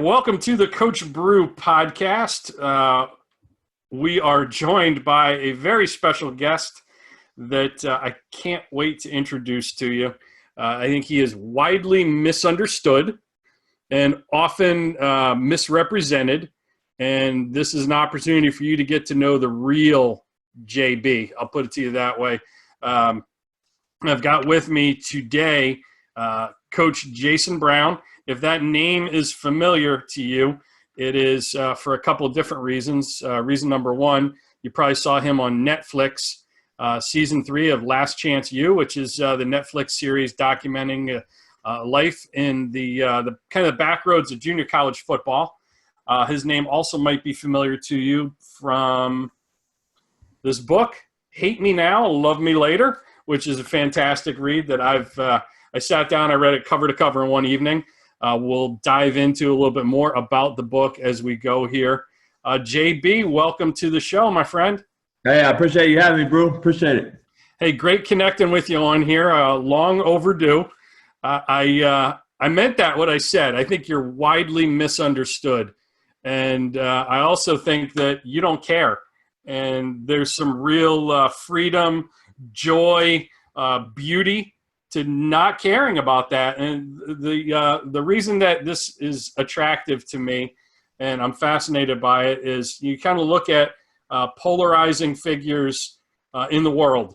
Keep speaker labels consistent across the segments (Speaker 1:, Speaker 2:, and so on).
Speaker 1: welcome to the Coach Brew podcast. We are joined by a very special guest that I can't wait to introduce to you. I think he is widely misunderstood and often misrepresented, and this is an opportunity for you to get to know the real JB. I'll put it to you that way. I've got with me today Coach Jason Brown. If that name is familiar to you, it is for a couple of different reasons. Reason number one, you probably saw him on Netflix, season 3 of Last Chance U, which is the Netflix series documenting life in the kind of back roads of junior college football. His name also might be familiar to you from this book, Hate Me Now, Love Me Later, which is a fantastic read that I sat down, I read it cover to cover in one evening. We'll dive into a little bit more about the book as we go here. JB, welcome to the show, my friend.
Speaker 2: Hey, I appreciate you having me, bro. Appreciate it.
Speaker 1: Hey, great connecting with you on here. Long overdue. I meant that, what I said. I think you're widely misunderstood. And I also think that you don't care. And there's some real freedom, joy, beauty to not caring about that. And the reason that this is attractive to me and I'm fascinated by it is you kind of look at polarizing figures in the world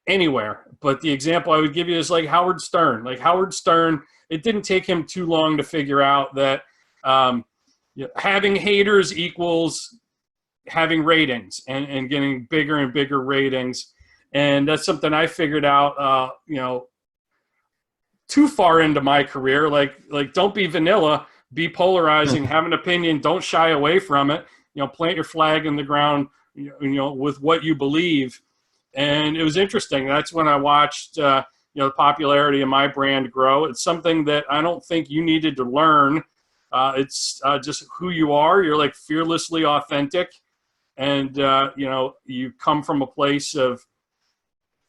Speaker 1: anywhere. But the example I would give you is like Howard Stern. Like Howard Stern, it didn't take him too long to figure out that having haters equals having ratings and getting bigger and bigger ratings. And that's something I figured out, too far into my career. Like don't be vanilla, be polarizing, have an opinion, don't shy away from it. Plant your flag in the ground, with what you believe. And it was interesting. That's when I watched, the popularity of my brand grow. It's something that I don't think you needed to learn. It's just who you are. You're like fearlessly authentic. And, you come from a place of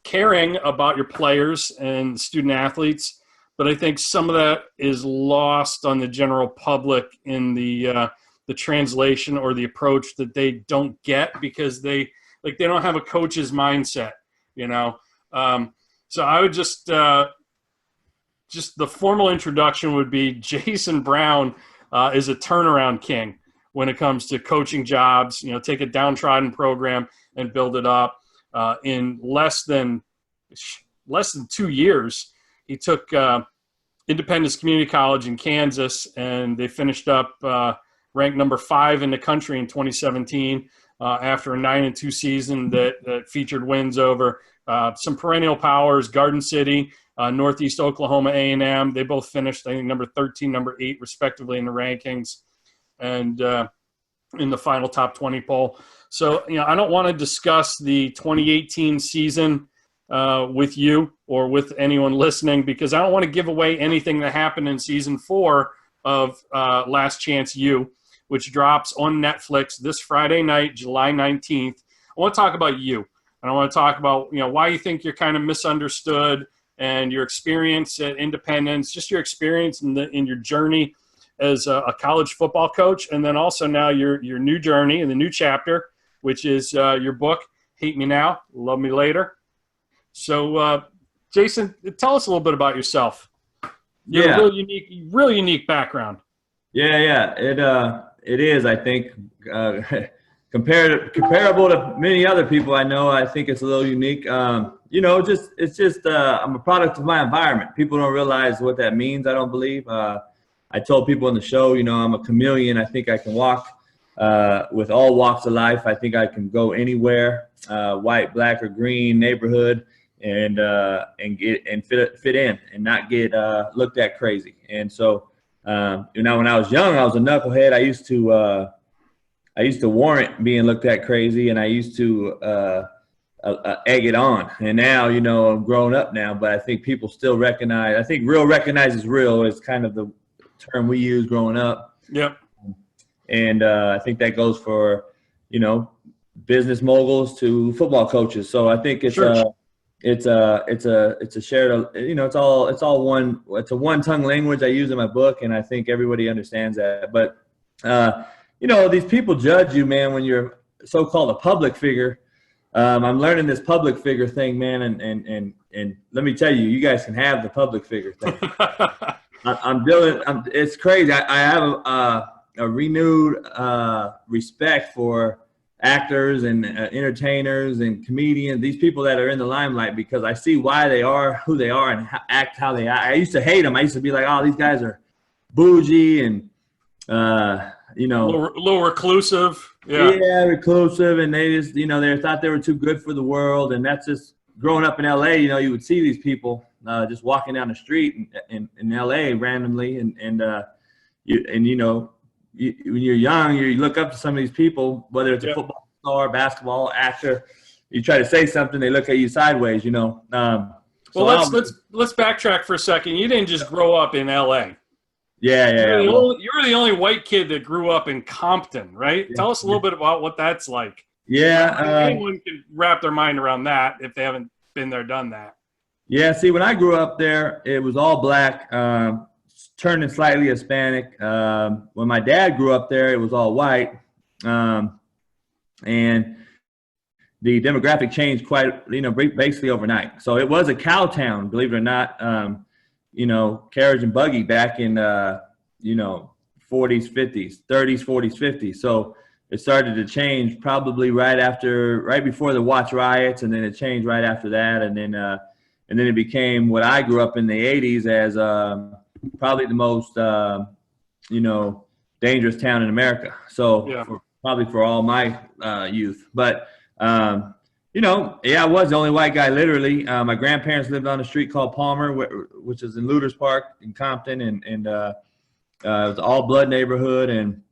Speaker 1: caring about your players and student athletes. But I think some of that is lost on the general public in the translation or the approach that they don't get because they don't have a coach's mindset, So I would just the formal introduction would be Jason Brown is a turnaround king when it comes to coaching jobs. Take a downtrodden program and build it up. In less than 2 years, he took Independence Community College in Kansas, and they finished up ranked number 5 in the country in 2017 after a 9-2 season that featured wins over some perennial powers, Garden City, Northeast Oklahoma A&M. They both finished, I think, number 13, number 8, respectively, in the rankings, and in the final top 20 poll. So, I don't want to discuss the 2018 season with you or with anyone listening because I don't want to give away anything that happened in season 4 of Last Chance U, which drops on Netflix this Friday night, July 19th. I want to talk about you. And I want to talk about, why you think you're kind of misunderstood and your experience at Independence, just your experience in your journey as a college football coach. And then also now your new journey and the new chapter, which is your book, Hate Me Now, Love Me Later. So, Jason, tell us a little bit about yourself. You have a really unique background.
Speaker 2: Yeah. It is, I think, comparable to many other people I know. I think it's a little unique. I'm a product of my environment. People don't realize what that means, I don't believe. I told people in the show, I'm a chameleon. I think I can walk with all walks of life. I think I can go anywhere, white, black, or green neighborhood, and fit in and not get looked at crazy. And so, when I was young, I was a knucklehead. I used to warrant being looked at crazy, and I used to egg it on. And now, I'm grown up now, but I think people still recognize. I think real recognizes real is kind of the term we use growing up.
Speaker 1: Yep.
Speaker 2: And I think that goes for, business moguls to football coaches. So I think it's
Speaker 1: sure.
Speaker 2: it's a shared, you know, it's all one, it's a one tongue language I use in my book, and I think everybody understands that. But you know, these people judge you, man, when you're so-called a public figure. I'm learning this public figure thing, man, and let me tell you, you guys can have the public figure thing. It's crazy. I have a renewed respect for actors and entertainers and comedians, these people that are in the limelight, because I see why they are who they are and act how they act. I used to hate them. I used to be like, oh, these guys are bougie and you know,
Speaker 1: a little reclusive.
Speaker 2: Yeah, reclusive, and they just, you know, they thought they were too good for the world. And that's just growing up in LA. You know, you would see these people just walking down the street in LA randomly, and you know, when you're young, you look up to some of these people, whether it's a football star, basketball actor. You try to say something, they look at you sideways. You know.
Speaker 1: Well, let's backtrack for a second. You didn't just grow up in LA.
Speaker 2: Yeah.
Speaker 1: You were the only white kid that grew up in Compton, right? Yeah. Tell us a little bit about what that's like.
Speaker 2: Yeah.
Speaker 1: Anyone can wrap their mind around that if they haven't been there, done that.
Speaker 2: Yeah. See, when I grew up there, it was all black, turning slightly Hispanic. When my dad grew up there, it was all white. And the demographic changed quite, you know, basically overnight. So it was a cow town, believe it or not. You know, carriage and buggy back in, you know, 40s, 50s, 30s, 40s, 50s. So it started to change probably right before the Watch riots, and then it changed right after that. And then it became what I grew up in the 80s as probably the most, you know, dangerous town in America. So probably for all my youth. But, you know, I was the only white guy, literally. My grandparents lived on a street called Palmer, which is in Looters Park in Compton, and it was an all-blood neighborhood. And,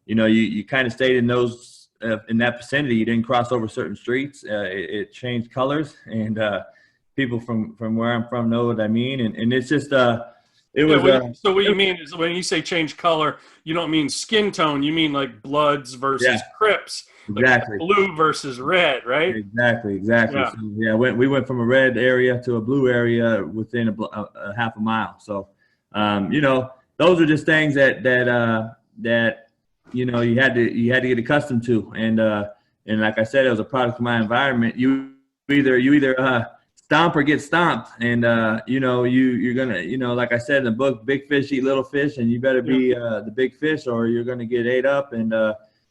Speaker 2: you know, you kind of stayed in those in that vicinity. You didn't cross over certain streets. It changed colors, and people from where I'm from know what I mean. And it's just it was.
Speaker 1: So what you mean is when you say change color, you don't mean skin tone. You mean like Bloods versus Crips.
Speaker 2: Exactly.
Speaker 1: Like blue versus red, right?
Speaker 2: Exactly. Yeah. So, we went from a red area to a blue area within a half a mile. So, you know, those are just things that you know you had to get accustomed to, and like I said, it was a product of my environment. You either stomp or get stomped, and you know you're gonna, you know, like I said in the book, big fish eat little fish, and you better be the big fish or you're gonna get ate up. And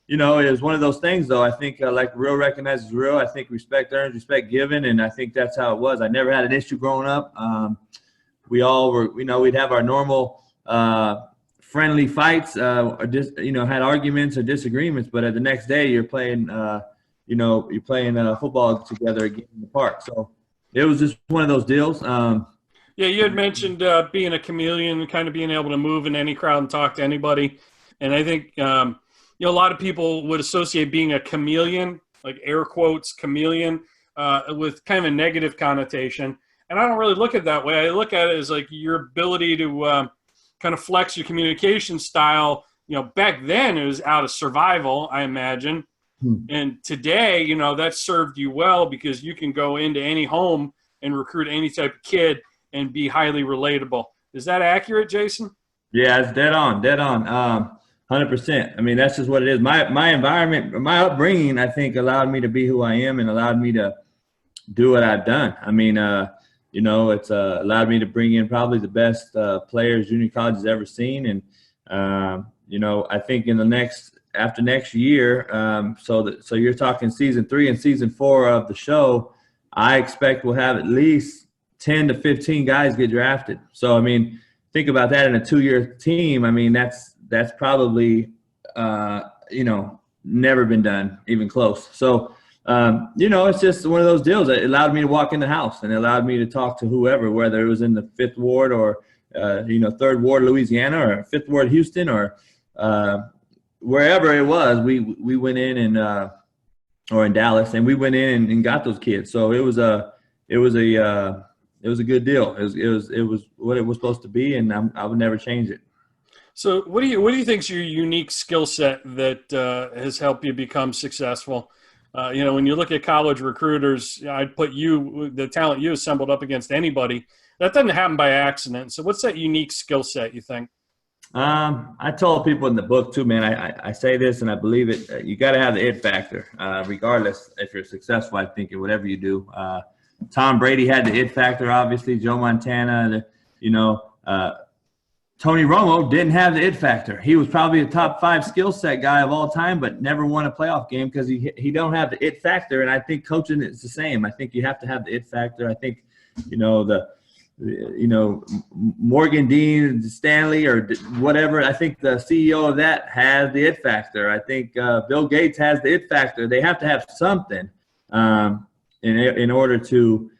Speaker 2: you know, it was one of those things, though. I think like real recognizes real. I think respect earns, respect given, and I think that's how it was. I never had an issue growing up. We all were, you know, we'd have our normal friendly fights, or just, you know, had arguments or disagreements, but the next day you're playing, you know, football together again in the park. So it was just one of those deals.
Speaker 1: Yeah, you had mentioned being a chameleon, kind of being able to move in any crowd and talk to anybody, and I think. You know, a lot of people would associate being a chameleon, like air quotes, chameleon, with kind of a negative connotation. And I don't really look at it that way. I look at it as like your ability to kind of flex your communication style. You know, back then it was out of survival, I imagine. And today, you know, that served you well because you can go into any home and recruit any type of kid and be highly relatable. Is that accurate, Jason?
Speaker 2: Yeah, it's dead on. 100%. I mean, that's just what it is. My environment, my upbringing, I think, allowed me to be who I am and allowed me to do what I've done. I mean, you know, it's allowed me to bring in probably the best players junior college has ever seen. And, you know, I think after next year, so you're talking season 3 and season 4 of the show, I expect we'll have at least 10 to 15 guys get drafted. So, I mean, think about that in a 2-year team. I mean, that's probably, you know, never been done, even close. So, you know, it's just one of those deals. It allowed me to walk in the house and it allowed me to talk to whoever, whether it was in the 5th Ward or, you know, 3rd Ward, Louisiana, or 5th Ward, Houston, or wherever it was. We went in and or in Dallas, and we went in and got those kids. So it was a good deal. It was what it was supposed to be, and I would never change it.
Speaker 1: So what do you think is your unique skill set that has helped you become successful? When you look at college recruiters, I'd put the talent you assembled up against anybody. That doesn't happen by accident. So what's that unique skill set you think?
Speaker 2: I told people in the book too, man, I say this and I believe it. You got to have the it factor, regardless if you're successful, I think, in whatever you do. Tom Brady had the it factor, obviously. Joe Montana, Tony Romo didn't have the it factor. He was probably a top 5 skill set guy of all time, but never won a playoff game because he don't have the it factor. And I think coaching is the same. I think you have to have the it factor. I think, Morgan Dean Stanley or whatever, I think the CEO of that has the it factor. I think Bill Gates has the it factor. They have to have something in order to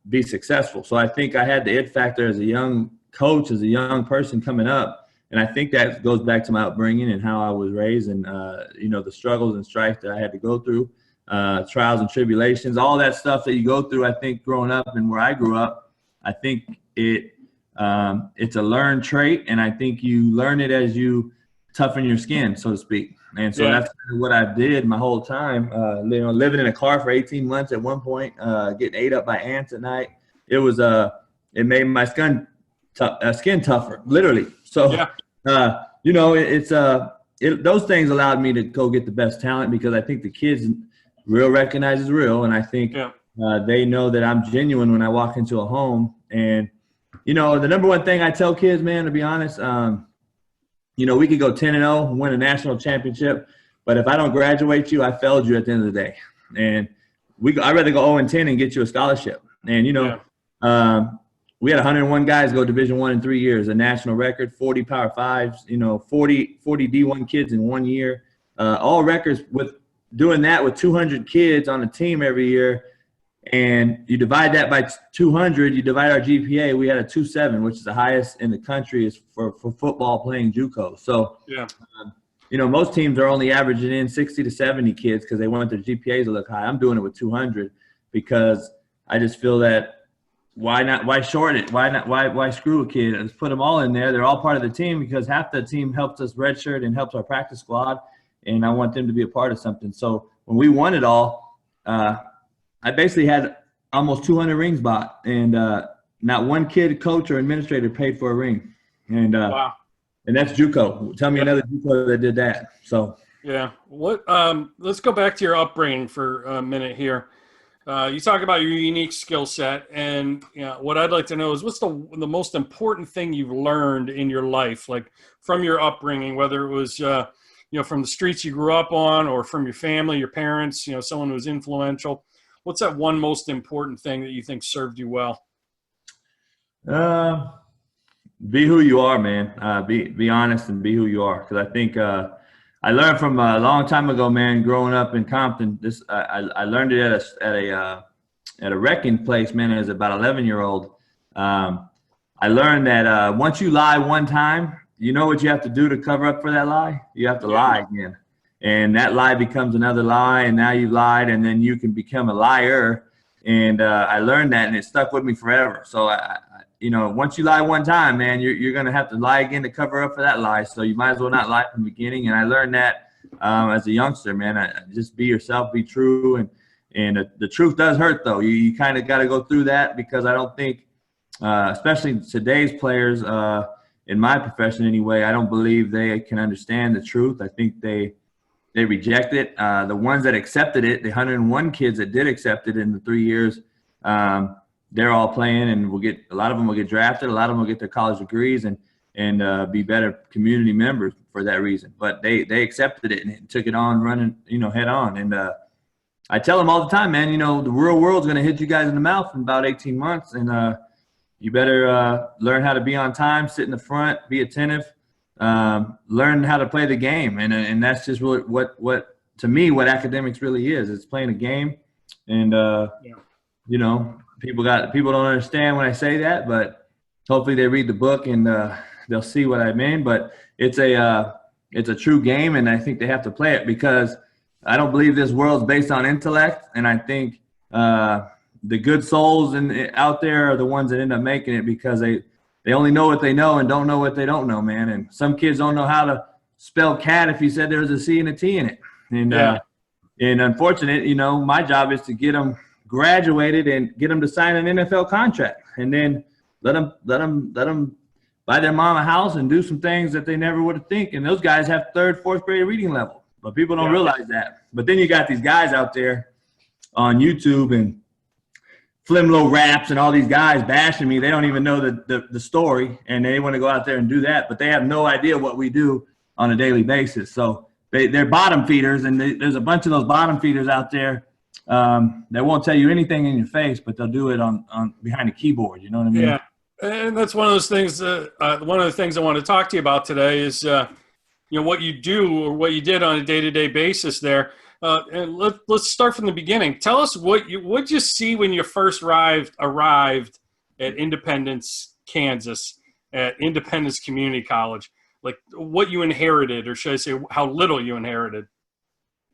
Speaker 2: be successful. So I think I had the it factor as a young coach, as a young person coming up. And I think that goes back to my upbringing and how I was raised and, the struggles and strife that I had to go through, trials and tribulations, all that stuff that you go through. I think growing up and where I grew up, I think it's a learned trait, and I think you learn it as you toughen your skin, so to speak. And so that's what I did my whole time. Living in a car for 18 months at one point, getting ate up by ants at night. It made my skin tougher, literally. So, those things allowed me to go get the best talent because I think the kids real recognizes real, and I think they know that I'm genuine when I walk into a home. And the number one thing I tell kids, man, to be honest, we could go 10-0, win a national championship, but if I don't graduate you, I failed you at the end of the day. And I'd rather go 0-10 and get you a scholarship. And we had 101 guys go Division I in 3 years, a national record, 40 Power Fives, 40 D1 kids in 1 year, all records with doing that with 200 kids on a team every year. And you divide that by 200, you divide our GPA, we had a 2.7, which is the highest in the country is for football playing JUCO. So, most teams are only averaging in 60 to 70 kids because they want their GPAs to look high. I'm doing it with 200 because I just feel that why short it? Why screw a kid? Let's put them all in there. They're all part of the team because half the team helps us redshirt and helps our practice squad, and I want them to be a part of something. So when we won it all, I basically had almost 200 rings bought, and not one kid, coach, or administrator paid for a ring. And
Speaker 1: wow.
Speaker 2: And that's JUCO. Tell me another JUCO that did that. So
Speaker 1: let's go back to your upbringing for a minute here. You talk about your unique skill set, and what I'd like to know is what's the most important thing you've learned in your life, like from your upbringing, whether it was from the streets you grew up on or from your family, your parents, someone who was influential. What's that one most important thing that you think served you well?
Speaker 2: Be who you are, man. Be honest and be who you are. Because I think I learned from a long time ago, man. Growing up in Compton, I learned it at a wrecking place, man. As about 11-year-old, I learned that once you lie one time, you know what you have to do to cover up for that lie. You have to lie again. And that lie becomes another lie, and now you've lied, and then you can become a liar. And I learned that, and it stuck with me forever. So, once you lie one time, man, you're going to have to lie again to cover up for that lie. So you might as well not lie from the beginning. And I learned that as a youngster, man. Just be yourself, be true. And the truth does hurt, though. You kind of got to go through that because I don't think, especially today's players, in my profession anyway, I don't believe they can understand the truth. I think they reject it. The ones that accepted it, the 101 kids that did accept it in the 3 years, they're all playing, and a lot of them will get drafted. A lot of them will get their college degrees and be better community members for that reason. But they accepted it and took it on running, head on. And I tell them all the time, man, the real world's going to hit you guys in the mouth in about 18 months. And you better learn how to be on time, sit in the front, be attentive. Learn how to play the game, and that's just what to me what academics really is. It's playing a game, and people don't understand when I say that, but hopefully they read the book and they'll see what I mean. But it's a true game, and I think they have to play it because I don't believe this world's based on intellect, and I think the good souls out there are the ones that end up making it because they only know what they know and don't know what they don't know, man. And some kids don't know how to spell cat if you said there was a C and a T in it. And And unfortunate, you know, my job is to get them graduated and get them to sign an NFL contract, and then let them buy their mom a house and do some things that they never would have think. And those guys have third, fourth grade reading level, but people don't realize that. But then you got these guys out there on YouTube and Flimlo Raps and all these guys bashing me. They don't even know the story, and they want to go out there and do that, but they have no idea what we do on a daily basis. So they're bottom feeders, and there's a bunch of those bottom feeders out there that won't tell you anything in your face, but they'll do it on behind a keyboard. You know what I mean?
Speaker 1: Yeah, and that's one of those things. One of the things I want to talk to you about today is what you do or what you did on a day-to-day basis there. And let's start from the beginning. Tell us what'd you see when you first arrived at Independence, Kansas, at Independence Community College. Like what you inherited, or should I say how little you inherited?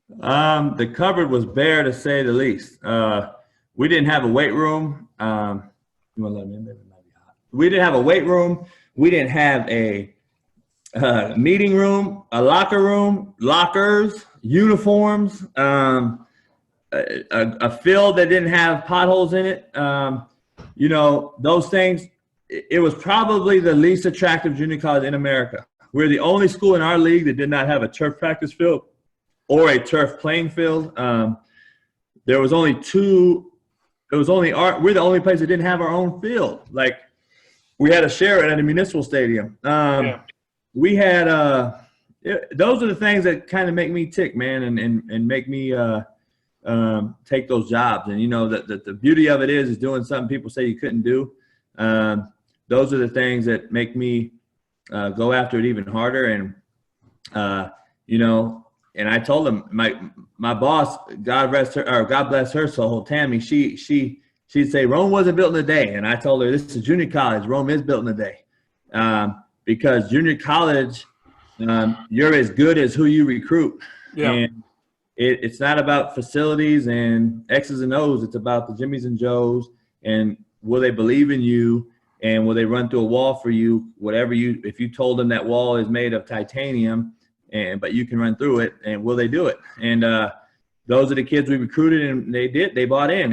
Speaker 2: The cupboard was bare, to say the least. We didn't have a weight room. You want to let me in? Maybe it might be hot. We didn't have a weight room. We didn't have a meeting room, a locker room, lockers, uniforms, a field that didn't have potholes in it. Those things. It was probably the least attractive junior college in America. We're the only school in our league that did not have a turf practice field or a turf playing field. There was only two. It was only we're the only place that didn't have our own field. Like we had to share it at a municipal stadium. We had those are the things that kind of make me tick, man, and make me take those jobs. And the beauty of it is doing something people say you couldn't do. Those are the things that make me go after it even harder. And and I told him my boss, God bless her soul, Tammy, she'd say Rome wasn't built in a day, and I told her this is junior college. Rome is built in a day, because junior college, you're as good as who you recruit. Yeah. And it's not about facilities and X's and O's. It's about the Jimmys and Joes, and will they believe in you, and will they run through a wall for you? If you told them that wall is made of titanium, but you can run through it, and will they do it? And those are the kids we recruited, and they bought in,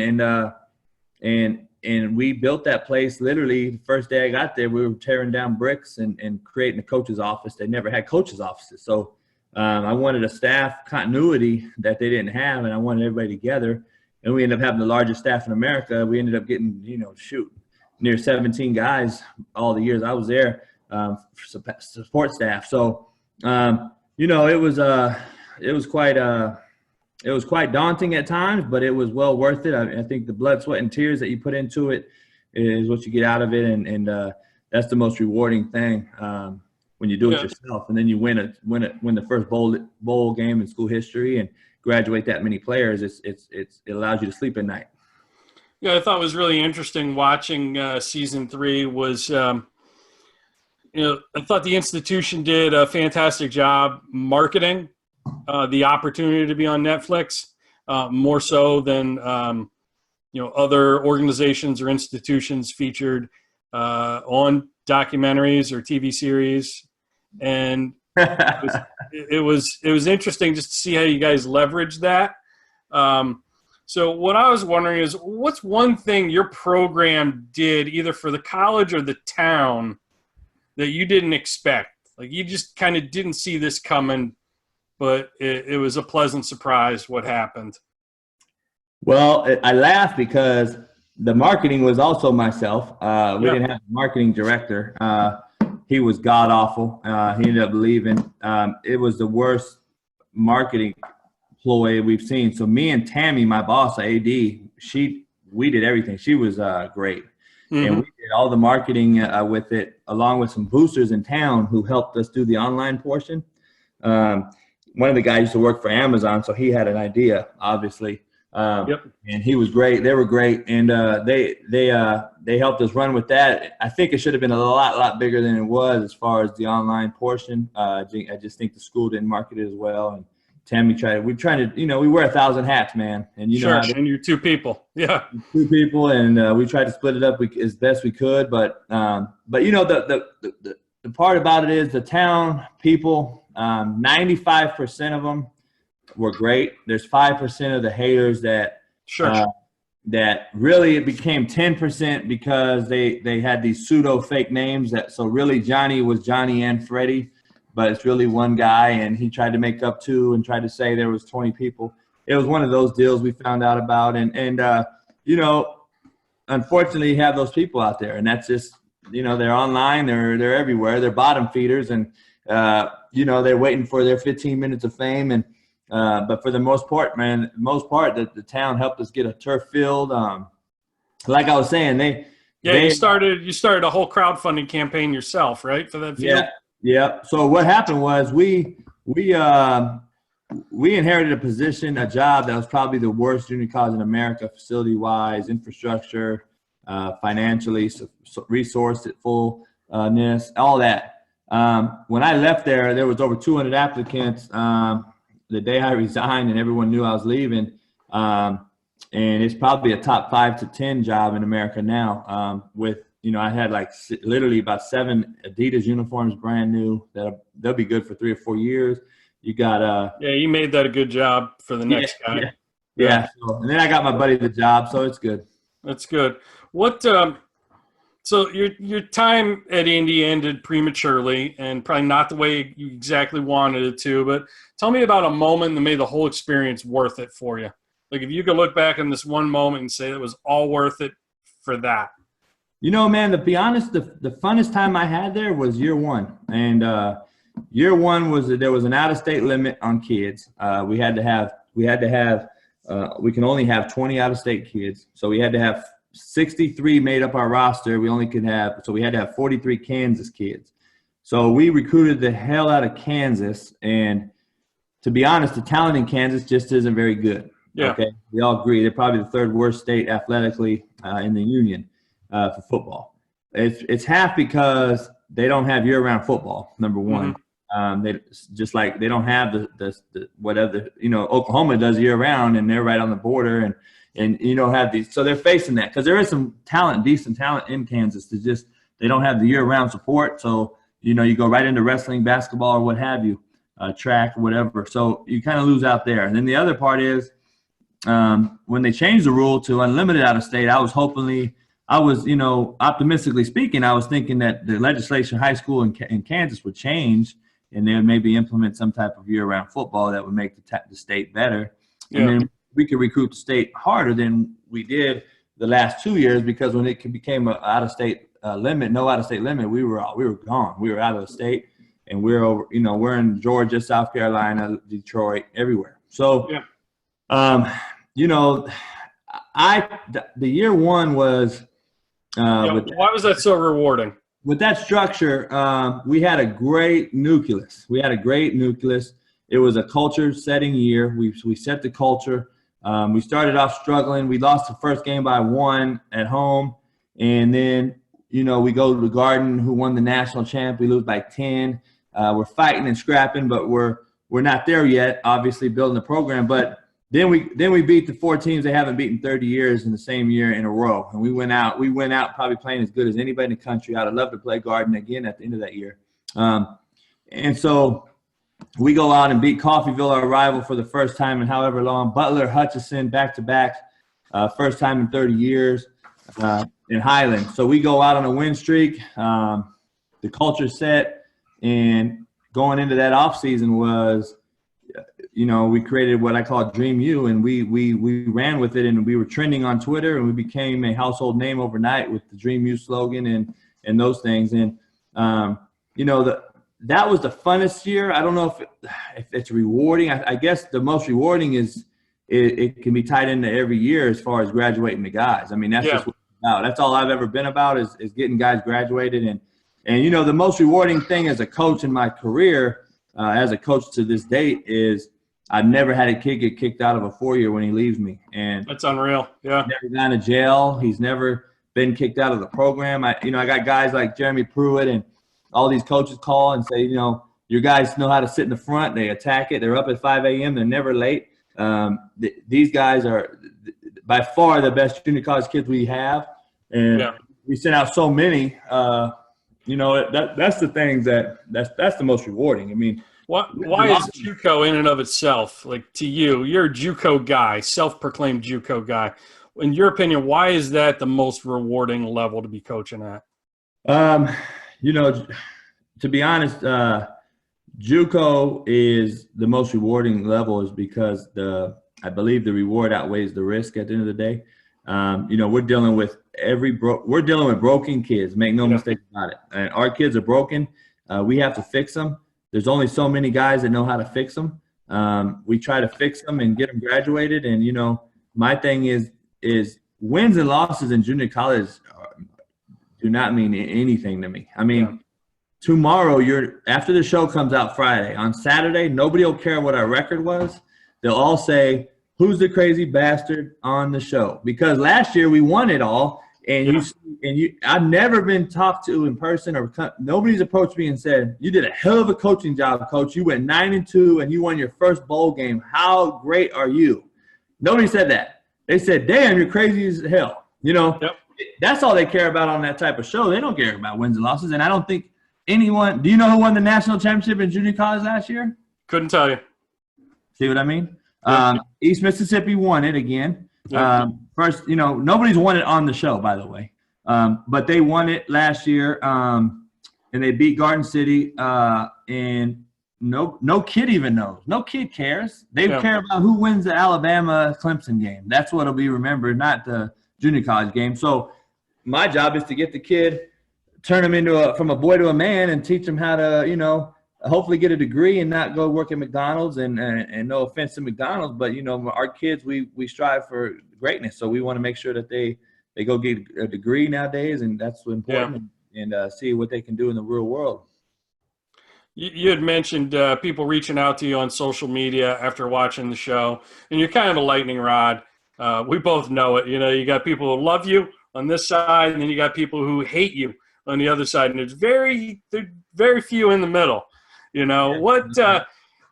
Speaker 2: and we built that place. Literally the first day I got there, we were tearing down bricks and creating a coach's office. They never had coaches' offices. So I wanted a staff continuity that they didn't have, and I wanted everybody together. And we ended up having the largest staff in America. We ended up getting, near 17 guys all the years I was there, support staff. So, it was quite daunting at times, but it was well worth it. I think the blood, sweat, and tears that you put into it is what you get out of it, and that's the most rewarding thing when you do it yourself. And then you win the first bowl game in school history and graduate that many players. It allows you to sleep at night.
Speaker 1: Yeah, I thought it was really interesting watching season 3 was, I thought the institution did a fantastic job marketing the opportunity to be on Netflix, more so than, other organizations or institutions featured on documentaries or TV series. And it was interesting just to see how you guys leverage that. So what I was wondering is, what's one thing your program did either for the college or the town that you didn't expect? Like you just kind of didn't see this coming, but it was a pleasant surprise what happened.
Speaker 2: Well, I laugh because the marketing was also myself. We didn't have a marketing director. He was god-awful. He ended up leaving. It was the worst marketing ploy we've seen. So me and Tammy, my boss, AD, we did everything. She was great. Mm-hmm. And we did all the marketing with it, along with some boosters in town who helped us do the online portion. One of the guys used to work for Amazon, so he had an idea, obviously. And he was great. They were great, and they helped us run with that. I think it should have been a lot bigger than it was as far as the online portion. I just think the school didn't market it as well. And Tammy we wear 1,000 hats, man. And
Speaker 1: and you're 2 people. Yeah.
Speaker 2: 2 people, and we tried to split it up as best we could. But the part about it is the town people, 95% of them were great. There's 5% of the haters that
Speaker 1: Sure.
Speaker 2: That really it became 10% because they had these pseudo fake names. That so really Johnny was Johnny and Freddie, but it's really one guy, and he tried to make up two and tried to say there was 20 people. It was one of those deals we found out about, and you know, unfortunately, you have those people out there, and that's just, you know, they're online, they're everywhere, they're bottom feeders, and you know, they're waiting for their 15 minutes of fame. And but for the most part, man, the town helped us get a turf field. Like I was saying,
Speaker 1: you started a whole crowdfunding campaign yourself, right, for that field?
Speaker 2: Yeah. So what happened was we inherited a job that was probably the worst junior college in America, facility-wise, infrastructure, financially, resourced fullness, all that. When I left there was over 200 applicants the day I resigned, and everyone knew I was leaving. And it's probably a top 5 to 10 job in America now. With, you know, I had like literally about 7 Adidas uniforms, brand new, they'll be good for 3 or 4 years. You got
Speaker 1: you made that a good job for the next guy.
Speaker 2: Yeah. So, and then I got my buddy the job, so it's good.
Speaker 1: That's good. What so your time at Indy ended prematurely, and probably not the way you exactly wanted it to, but tell me about a moment that made the whole experience worth it for you. Like, if you could look back on this one moment and say it was all worth it for that.
Speaker 2: You know, man, to be honest, the funnest time I had there was year one. And year one was that there was an out-of-state limit on kids. We can only have 20 out-of-state kids. So we had to have 63 made up our roster. We had to have 43 Kansas kids. So we recruited the hell out of Kansas. And to be honest, the talent in Kansas just isn't very good.
Speaker 1: Yeah.
Speaker 2: Okay. We all agree. They're probably the 3rd worst state athletically in the union for football. It's half because they don't have year-round football, number one. Mm-hmm. They don't have the whatever, you know, Oklahoma does year-round, and they're right on the border, and you know, have these. So they're facing that because there is some talent, decent talent in Kansas. They don't have the year-round support. So, you know, you go right into wrestling, basketball, or what have you, track, whatever. So you kind of lose out there. And then the other part is when they changed the rule to unlimited out-of-state, optimistically speaking, I was thinking that the legislation, high school in Kansas would change, and they would maybe implement some type of year-round football that would make the state better. And then we could recruit the state harder than we did the last 2 years, because when it became an out-of-state limit, no out-of-state limit, we were gone. We were out of the state, and we're in Georgia, South Carolina, Detroit, everywhere. So, you know, the year one was.
Speaker 1: Why was that so rewarding?
Speaker 2: With that structure, we had a great nucleus. It was a culture-setting year. We set the culture. We started off struggling. We lost the first game by 1 at home, and then, you know, we go to the Garden, who won the national champ. We lose by 10. We're fighting and scrapping, but we're not there yet. Obviously, building the program, but. Then we beat the 4 teams they haven't beaten 30 years in the same year in a row. And we went out probably playing as good as anybody in the country. I'd love to play Garden again at the end of that year. And so we go out and beat Coffeyville, our rival, for the first time in however long. Butler, Hutchinson, back-to-back, first time in 30 years in Highland. So we go out on a win streak. The culture set, and going into that offseason was – you know, we created what I call Dream U, and we ran with it, and we were trending on Twitter, and we became a household name overnight with the Dream U slogan and those things. And, you know, that was the funnest year. I don't know if it's rewarding. I guess the most rewarding is it can be tied into every year as far as graduating the guys. I mean, that's just what it's about. That's all I've ever been about is getting guys graduated. And, you know, the most rewarding thing as a coach in my career, as a coach to this date, is I've never had a kid get kicked out of a 4-year when he leaves me. And
Speaker 1: that's unreal. Yeah.
Speaker 2: He's never gone to jail. He's never been kicked out of the program. I got guys like Jeremy Pruitt and all these coaches call and say, you know, your guys know how to sit in the front. They attack it. They're up at 5 a.m. They're never late. These guys are by far the best junior college kids we have. And we sent out so many, you know, that's the things that's the most rewarding. I mean,
Speaker 1: Why is JUCO in and of itself, like to you, you're a JUCO guy, self-proclaimed JUCO guy. In your opinion, why is that the most rewarding level to be coaching at?
Speaker 2: You know, to be honest, JUCO is the most rewarding level is because I believe the reward outweighs the risk at the end of the day. You know, we're dealing with broken kids, make no mistake about it. And our kids are broken. We have to fix them. There's only so many guys that know how to fix them. We try to fix them and get them graduated. And, you know, my thing is wins and losses in junior college do not mean anything to me. I mean, tomorrow, after the show comes out Friday, on Saturday, nobody will care what our record was. They'll all say, who's the crazy bastard on the show? Because last year we won it all. And I've never been talked to in person, or nobody's approached me and said, you did a hell of a coaching job, coach. You went 9-2 and you won your first bowl game. How great are you? Nobody said that. They said, damn, you're crazy as hell. You know, that's all they care about on that type of show. They don't care about wins and losses. And I don't think anyone – do you know who won the national championship in junior college last year?
Speaker 1: Couldn't tell you.
Speaker 2: See what I mean? East Mississippi won it again. First, you know, nobody's won it on the show, by the way. But they won it last year, and they beat Garden City. And no kid even knows. No kid cares. They care about who wins the Alabama-Clemson game. That's what'll be remembered, not the junior college game. So my job is to get the kid, turn him into from a boy to a man, and teach him how to, you know, hopefully get a degree and not go work at McDonald's. And no offense to McDonald's, but, you know, our kids, we strive for greatness. So we want to make sure that they go get a degree nowadays, and that's important, and see what they can do in the real world.
Speaker 1: You had mentioned people reaching out to you on social media after watching the show, and you're kind of a lightning rod. We both know it. You know, you got people who love you on this side, and then you got people who hate you on the other side, and there's very few in the middle. You know,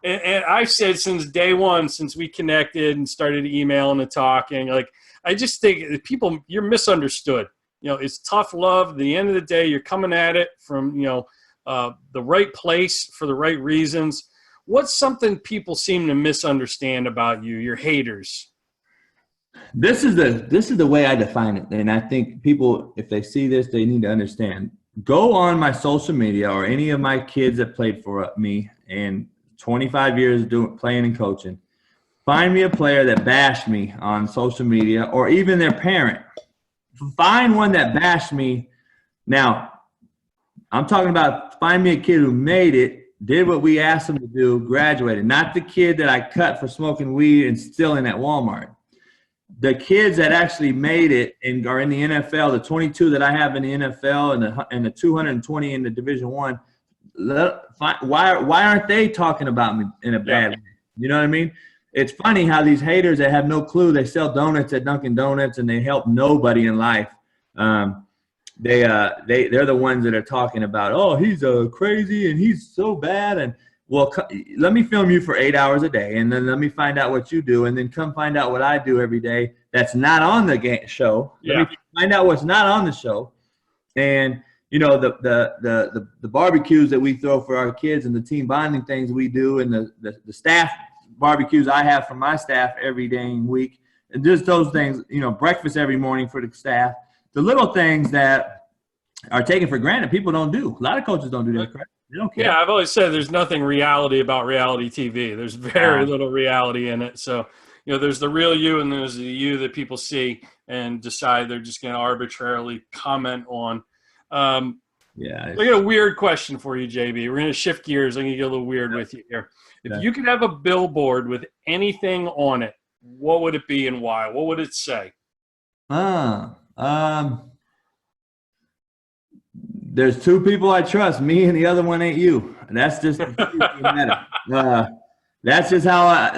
Speaker 1: and I've said since day one, since we connected and started emailing and talking, like, I just think people, you're misunderstood. You know, it's tough love. At the end of the day, you're coming at it from, you know, the right place for the right reasons. What's something people seem to misunderstand about you, your haters?
Speaker 2: This is the way I define it. And I think people, if they see this, they need to understand. Go on my social media, or any of my kids that played for me in 25 years playing and coaching. Find me a player that bashed me on social media, or even their parent. Find one that bashed me. Now, I'm talking about find me a kid who made it, did what we asked them to do, graduated. Not the kid that I cut for smoking weed and stealing at Walmart. The kids that actually made it and are in the NFL, the 22 that I have in the NFL and the 220 in the Division I, why aren't they talking about me in a bad way? You know what I mean? It's funny how these haters that have no clue, they sell donuts at Dunkin' Donuts and they help nobody in life. They're the ones that are talking about, oh, he's crazy and he's so bad. And well, let me film you for 8 hours a day, and then let me find out what you do, and then come find out what I do every day that's not on the show. Let me find out what's not on the show. And, you know, the barbecues that we throw for our kids and the team bonding things we do, and the staff barbecues I have for my staff every dang week, and just those things, you know, breakfast every morning for the staff. The little things that are taken for granted, people don't do. A lot of coaches don't do that, correct? They don't care.
Speaker 1: Yeah, I've always said there's nothing reality about reality TV. There's very little reality in it. So, you know, there's the real you and there's the you that people see and decide they're just going to arbitrarily comment on. I got a weird question for you, JB. We're going to shift gears. I'm going to get a little weird with you here. If you could have a billboard with anything on it, what would it be and why? What would it say?
Speaker 2: There's two people I trust, me and the other one ain't you. That's just that's just how I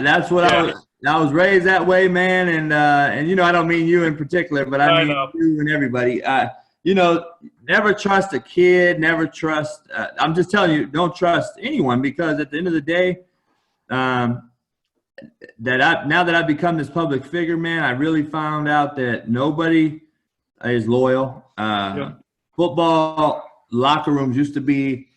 Speaker 2: was raised that way, man. And you know, I don't mean you in particular, but I mean you and everybody. You know, never trust a kid, never trust. I'm just telling you, don't trust anyone, because at the end of the day, now that I've become this public figure, man, I really found out that nobody is loyal. Football locker rooms used to be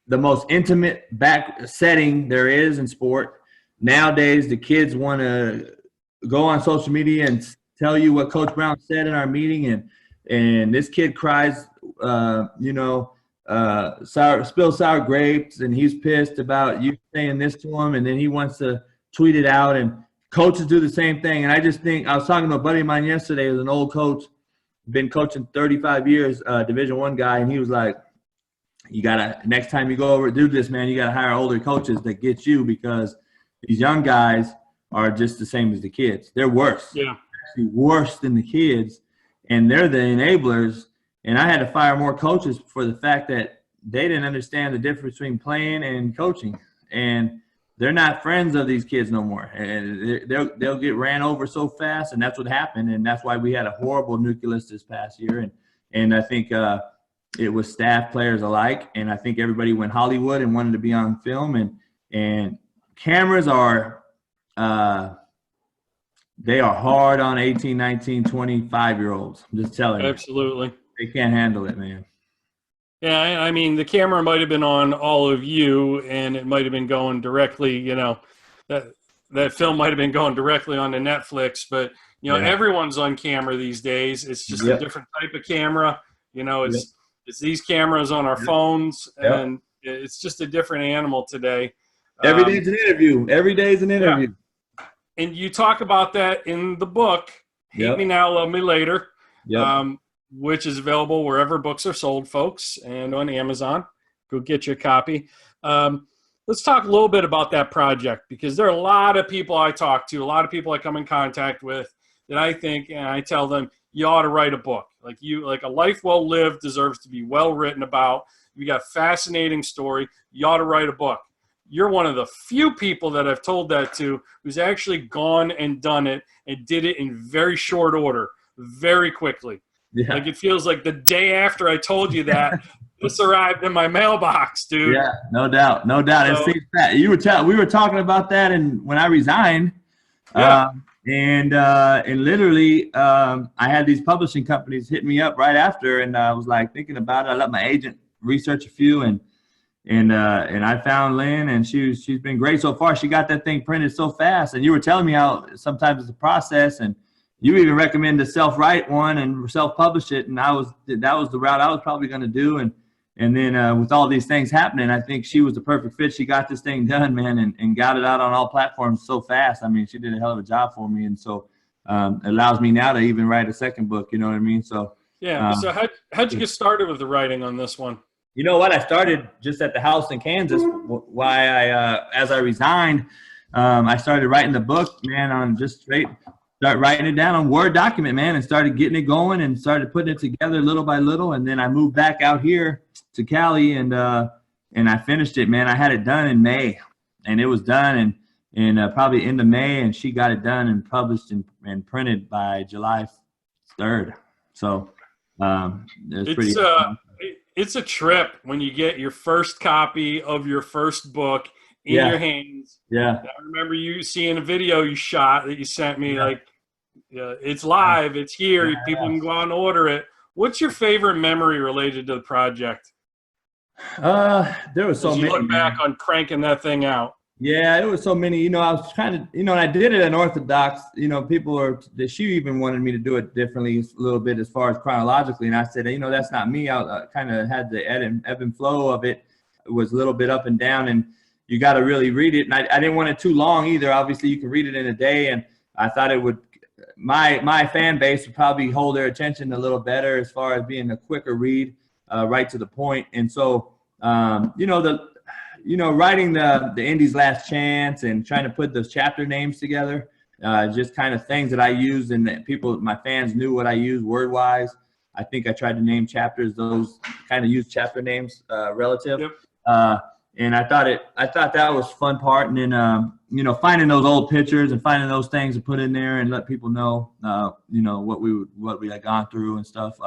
Speaker 2: the most intimate back setting there is in sport. Nowadays, the kids want to go on social media and tell you what Coach Brown said in our meeting, and this kid cries, spill sour grapes, and he's pissed about you saying this to him, and then he wants to tweet it out, and coaches do the same thing. And I just think, I was talking to a buddy of mine yesterday, who's an old coach, been coaching 35 years, Division I guy, and he was like, you gotta, next time you go over to do this, man, you gotta hire older coaches that get you, because these young guys are just the same as the kids. They're worse.
Speaker 1: Yeah.
Speaker 2: Actually worse than the kids, and they're the enablers. And I had to fire more coaches for the fact that they didn't understand the difference between playing and coaching. And they're not friends of these kids no more. And they'll get ran over so fast, and that's what happened. And that's why we had a horrible nucleus this past year. And I think it was staff, players alike. And I think everybody went Hollywood and wanted to be on film. And cameras are they are hard on 18, 19, 25-year-olds. I'm just telling you.
Speaker 1: Absolutely.
Speaker 2: They can't handle it, man.
Speaker 1: Yeah, I mean, the camera might have been on all of you, and it might have been going directly, that film might have been going directly onto Netflix, but, everyone's on camera these days. It's just a different type of camera. It's these cameras on our phones, and it's just a different animal today.
Speaker 2: Every day's an interview. Every day's an interview.
Speaker 1: Yeah. And you talk about that in the book, Hate Me Now, Love Me Later. Which is available wherever books are sold, folks, and on Amazon. Go get your copy. Let's talk a little bit about that project, because there are a lot of people I talk to, a lot of people I come in contact with that I think, and I tell them, you ought to write a book. Like a life well lived deserves to be well written about. You got a fascinating story. You ought to write a book. You're one of the few people that I've told that to who's actually gone and done it and did it in very short order, very quickly. Yeah. Like, it feels like the day after I told you that, this arrived in my mailbox, dude. Yeah,
Speaker 2: no doubt. So, we were talking about that, and when I resigned, and literally, I had these publishing companies hit me up right after, and I was like thinking about it. I let my agent research a few, and I found Lynn, and she's been great so far. She got that thing printed so fast, and you were telling me how sometimes it's a process, and you even recommend to self-write one and self-publish it, and that was the route I was probably going to do. And then with all these things happening, I think she was the perfect fit. She got this thing done, man, and got it out on all platforms so fast. I mean, she did a hell of a job for me, and so it allows me now to even write a second book. You know what I mean? So
Speaker 1: yeah. So how'd you get started with the writing on this one?
Speaker 2: You know what? I started just at the house in Kansas. As I resigned, I started writing the book, man, on just straight. Start writing it down on Word document, man, and started getting it going and started putting it together little by little. And then I moved back out here to Cali, and I finished it, man. I had it done in May, and it was done in probably end of May, and she got it done and published and printed by July 3rd. So
Speaker 1: it's a trip when you get your first copy of your first book in your hands. Yeah. I remember you seeing a video you shot that you sent me, it's live, it's here, people can go out and order it. What's your favorite memory related to the project?
Speaker 2: There was so many.
Speaker 1: You look back on cranking that thing out.
Speaker 2: Yeah, it was so many. I was trying to, and I did it unorthodox. She even wanted me to do it differently a little bit as far as chronologically. And I said, that's not me. I kind of had the ebb and flow of it. It was a little bit up and down, and you got to really read it. And I didn't want it too long either. Obviously, you can read it in a day, and I thought it would. My fan base would probably hold their attention a little better as far as being a quicker read, right to the point. And so, writing the Indy's Last Chance and trying to put those chapter names together, just kind of things that I used and that my fans knew what I used word-wise. I think I tried to name chapters, those kind of use chapter names relative. Yep. And I thought that was fun part. And then, finding those old pictures and finding those things to put in there and let people know, what we had gone through and stuff.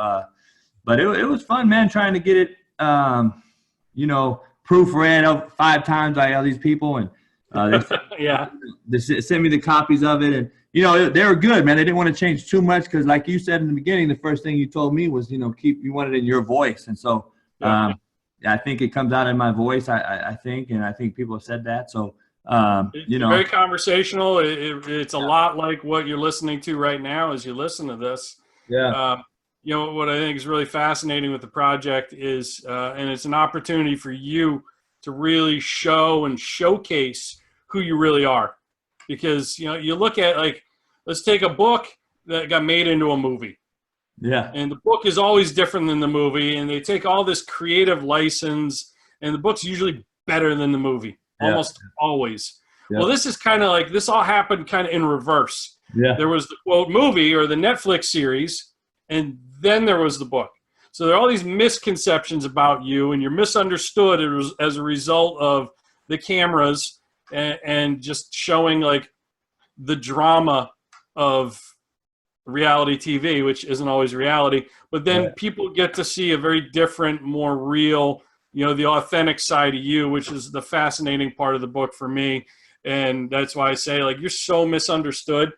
Speaker 2: But it was fun, man, trying to get it, proofread 5 times by all these people. And they sent me the copies of it. And, they were good, man. They didn't want to change too much because, like you said in the beginning, the first thing you told me was, you want it in your voice. And so, I think it comes out in my voice. I think, and I think people have said that. So,
Speaker 1: It's very conversational. It's a lot like what you're listening to right now as you listen to this.
Speaker 2: Yeah.
Speaker 1: What I think is really fascinating with the project is, and it's an opportunity for you to really show and showcase who you really are. Because, you look at, like, let's take a book that got made into a movie.
Speaker 2: Yeah.
Speaker 1: And the book is always different than the movie, and they take all this creative license, and the book's usually better than the movie, almost always. Yeah. Well, this is kind of like, this all happened kind of in reverse.
Speaker 2: Yeah.
Speaker 1: There was the, quote, movie or the Netflix series, and then there was the book. So there are all these misconceptions about you, and you're misunderstood as a result of the cameras and just showing, like, the drama of reality TV, which isn't always reality, but then people get to see a very different, more real, the authentic side of you, which is the fascinating part of the book for me. And that's why I say, like, you're so misunderstood.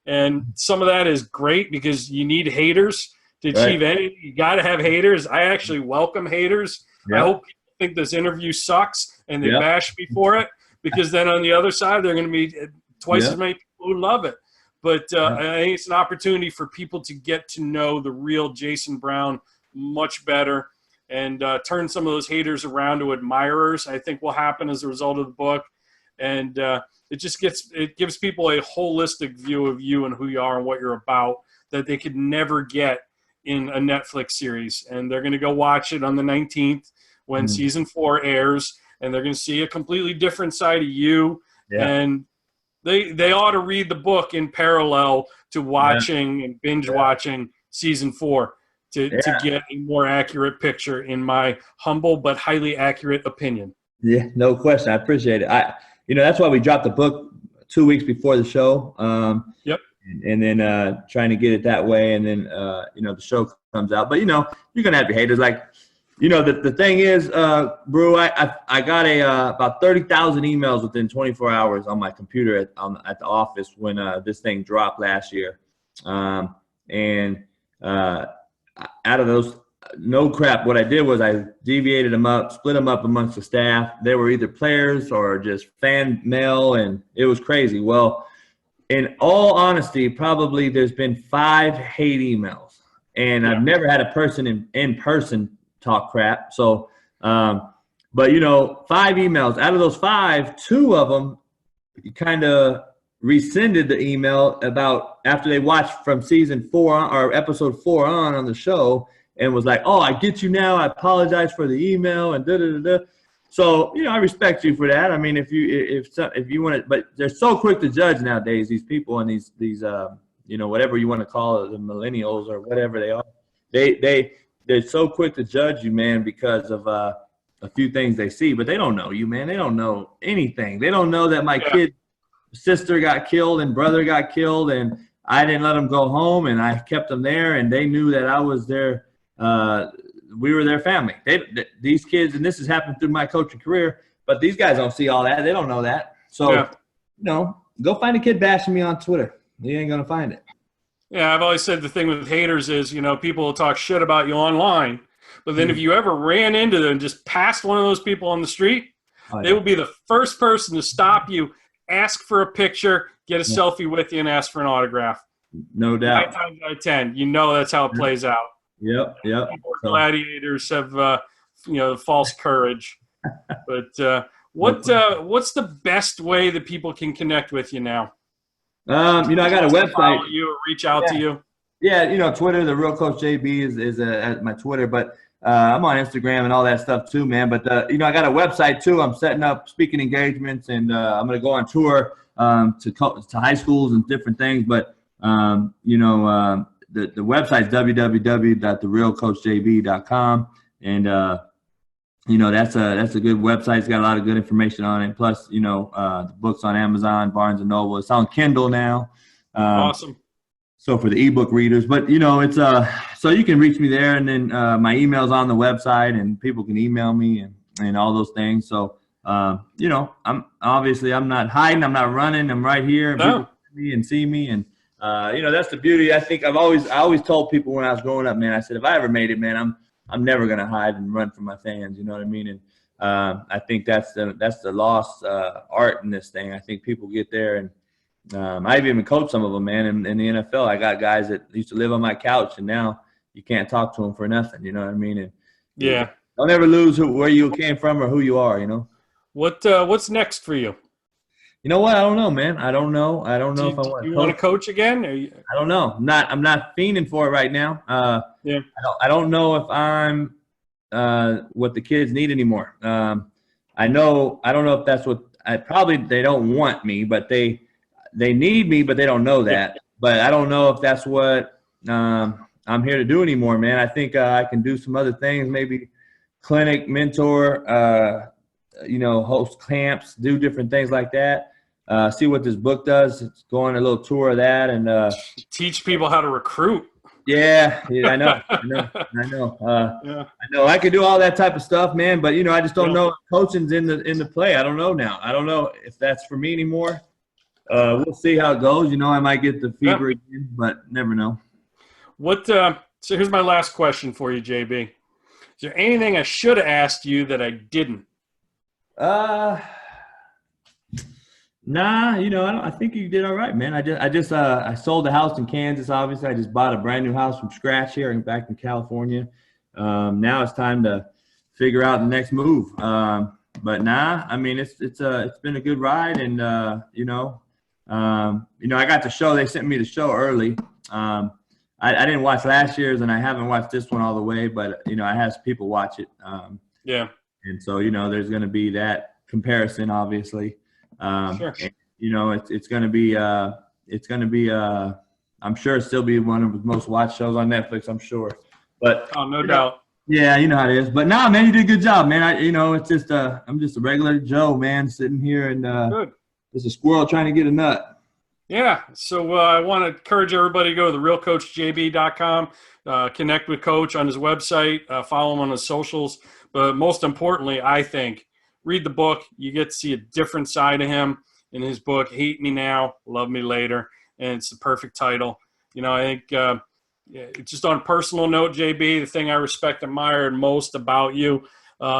Speaker 1: And some of that is great because you need haters to achieve anything. You got to have haters. I actually welcome haters. I hope people think this interview sucks and they bash me for it, because then on the other side, they're going to be twice as many people who love it. But I think it's an opportunity for people to get to know the real Jason Brown much better, and turn some of those haters around to admirers. I think will happen as a result of the book. And it gives people a holistic view of you and who you are and what you're about that they could never get in a Netflix series. And they're going to go watch it on the 19th when season 4 airs, and they're going to see a completely different side of you. Yeah. And they ought to read the book in parallel to watching and binge watching season 4 to get a more accurate picture, in my humble but highly accurate opinion.
Speaker 2: Yeah, no question. I appreciate it. That's why we dropped the book 2 weeks before the show. And then trying to get it that way, and then the show comes out. But you're gonna have your haters. Like, the thing is, Brew, I got about 30,000 emails within 24 hours on my computer at the office when this thing dropped last year. And out of those, no crap, what I did was I deviated them up, split them up amongst the staff. They were either players or just fan mail, and it was crazy. Well, in all honesty, probably there's been 5 hate emails, and I've never had a person in person talk crap. So, but 5 emails. Out of those 5, 2 of them kind of rescinded the email about after they watched from season 4 or episode 4 on the show, and was like, "Oh, I get you now. I apologize for the email," and da da da da. So, I respect you for that. I mean, if you want to, but they're so quick to judge nowadays. These people and these whatever you want to call it, the millennials or whatever they are, they're so quick to judge you, man, because of a few things they see. But they don't know you, man. They don't know anything. They don't know that my kid's sister got killed and brother got killed, and I didn't let them go home, and I kept them there, and they knew that I was their. We were their family. These kids, and this has happened through my coaching career, but these guys don't see all that. They don't know that. So, go find a kid bashing me on Twitter. You ain't going to find it.
Speaker 1: Yeah, I've always said the thing with haters is, people will talk shit about you online, but then if you ever ran into them and just passed one of those people on the street, they will be the first person to stop you, ask for a picture, get a selfie with you, and ask for an autograph.
Speaker 2: No doubt.
Speaker 1: 9 times out of 10, that's how it plays out.
Speaker 2: Yep.
Speaker 1: Gladiators have, false courage. But what's the best way that people can connect with you now?
Speaker 2: I got a website.
Speaker 1: Follow you or reach out to you.
Speaker 2: Yeah, Twitter. The Real Coach JB is at my Twitter, but I'm on Instagram and all that stuff too, man. But I got a website too. I'm setting up speaking engagements, and I'm going to go on tour to high schools and different things. But the website's www.therealcoachjb.com, and that's a good website. It's got a lot of good information on it. Plus, the book's on Amazon, Barnes and Noble. It's on Kindle now.
Speaker 1: Awesome.
Speaker 2: So for the ebook readers, but it's so you can reach me there, and then my email's on the website, and people can email me and all those things. So I'm not hiding, I'm not running, I'm right here, and people see me and see me, and that's the beauty. I think I always told people when I was growing up, man, I said, if I ever made it, man, I'm never going to hide and run from my fans. You know what I mean? And I think that's the lost art in this thing. I think people get there, and I've even coached some of them, man. In the NFL, I got guys that used to live on my couch, and now you can't talk to them for nothing. You know what I mean? And
Speaker 1: Yeah.
Speaker 2: don't ever lose where you came from or who you are. You know.
Speaker 1: What's next for you?
Speaker 2: You know what? I don't know, man. I don't know if I want to.
Speaker 1: You want to coach again?
Speaker 2: I don't know. I'm not fiending for it right now.
Speaker 1: Yeah.
Speaker 2: I don't know if I'm what the kids need anymore. I don't know if that's what they don't want me, but they need me, but they don't know that. Yeah. But I don't know if that's what I'm here to do anymore, man. I think I can do some other things, maybe clinic, mentor, host camps, do different things like that. See what this book does. It's going a little tour of that, and
Speaker 1: teach people how to recruit.
Speaker 2: Yeah, I know. Yeah. I know. I can do all that type of stuff, man. But I just don't know if coaching's in the play. I don't know now. I don't know if that's for me anymore. We'll see how it goes. I might get the fever again, but never know.
Speaker 1: So here's my last question for you, JB. Is there anything I should have asked you that I didn't?
Speaker 2: Nah, I think you did all right, man. I sold a house in Kansas. Obviously, I just bought a brand new house from scratch here back in California. Now it's time to figure out the next move. But I mean, it's been a good ride, and I got the show. They sent me the show early. I didn't watch last year's, and I haven't watched this one all the way, but I had some people watch it.
Speaker 1: Yeah.
Speaker 2: And so there's going to be that comparison, obviously.
Speaker 1: Sure.
Speaker 2: And, it's going to be I'm sure it'll still be one of the most watched shows on Netflix, I'm sure. But
Speaker 1: no doubt.
Speaker 2: Yeah, you know how it is. But man, you did a good job, man. It's just I'm just a regular Joe, man, sitting here and
Speaker 1: good.
Speaker 2: Just a squirrel trying to get a nut.
Speaker 1: Yeah. So I want to encourage everybody to go to therealcoachjb.com, connect with Coach on his website, follow him on his socials. But most importantly, I think, read the book. You get to see a different side of him in his book, Hate Me Now, Love Me Later. And it's the perfect title. I think just on a personal note, JB, the thing I respect and admire most about you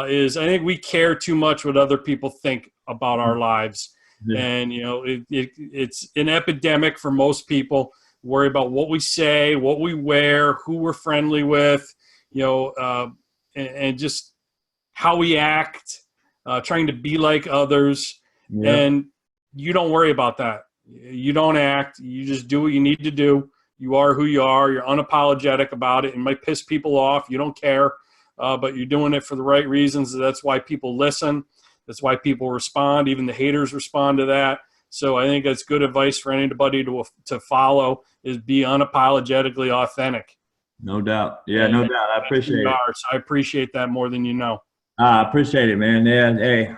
Speaker 1: is I think we care too much what other people think about our lives. Yeah. And, it's an epidemic for most people. Worry about what we say, what we wear, who we're friendly with, and just how we act. Trying to be like others, and you don't worry about that. You don't act. You just do what you need to do. You are who you are. You're unapologetic about it. It might piss people off. You don't care, but you're doing it for the right reasons. That's why people listen. That's why people respond. Even the haters respond to that. So I think that's good advice for anybody to follow is be unapologetically authentic.
Speaker 2: No doubt. Yeah, no doubt. I appreciate it.
Speaker 1: So I appreciate that more than you know.
Speaker 2: I appreciate it, man. Yeah, hey,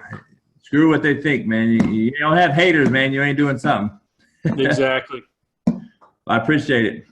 Speaker 2: screw what they think, man. You don't have haters, man. You ain't doing something.
Speaker 1: Exactly.
Speaker 2: I appreciate it.